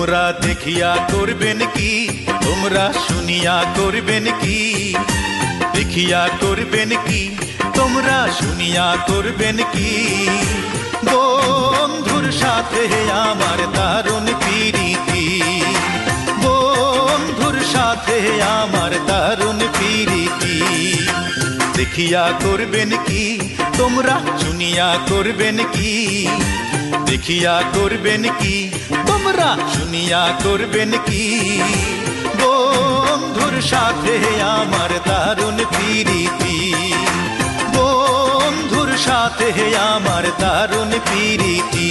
তোমরা দেখিয়া করবেন কি, তোমরা শুনিয়া করবেন কি, দেখিয়া করবেন কি, তোমরা শুনিয়া করবেন কি। বন্ধুর সাথে আমার দারুণ প্রীতি, বন্ধুর সাথে আমার দারুণ প্রীতি। দেখিয়া করবেন কি, তোমরা শুনিয়া করবেন কি, দেখিয়া করবেন কি, তোমরা শুনিয়া করবেন কি। বন্ধুর সাথে আমার দারুণ প্রীতি, বন্ধুর সাথে আমার দারুণ প্রীতি।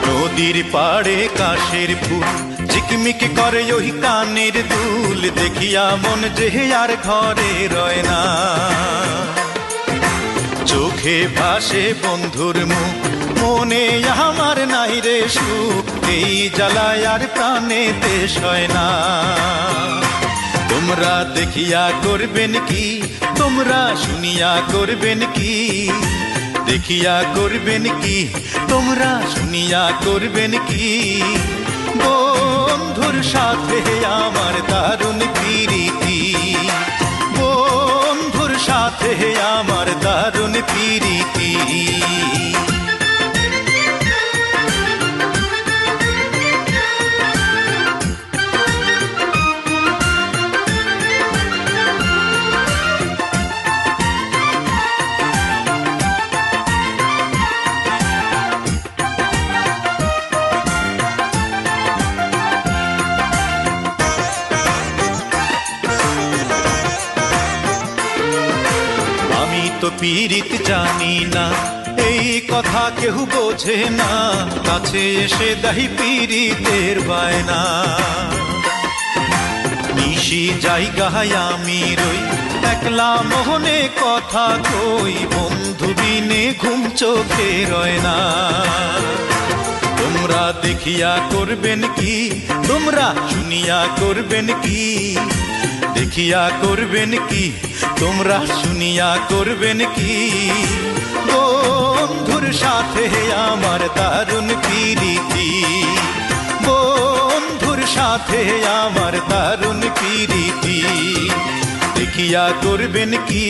নদীর পাড়ে কাশের ফুল ঝিকমিক করে ওই কানের দুল, দেখিয়া মন যে আর ঘরে রয় না। চোখে ভাসে বন্ধুর মুখ, মনে আমার নাই রে সুখ, এই জ্বালায় আর প্রাণেতে সয় না। তোমরা দেখিয়া করবেন কি, তোমরা শুনিয়া করবেন কি, দেখিয়া করবেন কি, তোমরা শুনিয়া করবেন কি। বন্ধুর সাথে আমার দারুণ প্রীতি, বন্ধুর সাথে আমার দারুণ প্রীতি। তো পীড়িত জানি না, এই কথা কেউ বোঝে না, কাছে এসে দাহি পীড়িতের বায়না। নিশি জায়গায় আমি রই একলা মোহনে কথা কই, বন্ধু বিনে ঘুম চোখে রয় না। তোমরা দেখিয়া করবেন কি, তোমরা শুনিয়া করবেন কি, দেখিয়া করবেন কি, তোমরা শুনিয়া করবেন কি। বন্ধুর সাথে আমার দারুণ প্রীতি, বন্ধুর সাথে আমার দারুণ প্রীতি। দেখিয়া করবেন কি,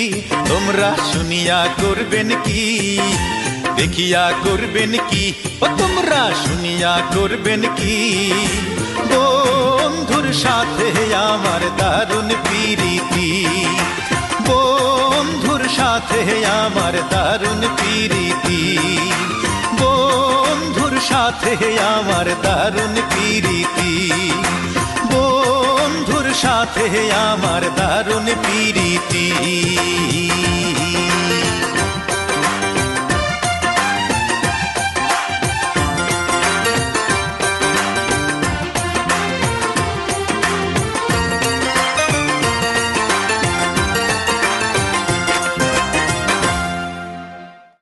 তোমরা শুনিয়া করবেন কি, দেখিয়া করবেন কি, ও তোমরা শুনিয়া করবেন কি। বন্ধুর সাথে আমার দারুণ প্রীতি, বন্ধুর সাথে আমার দারুণ প্রীতি, বন্ধুর সাথে আমার দারুণ প্রীতি, বন্ধুর সাথে আমার দারুণ প্রীতি।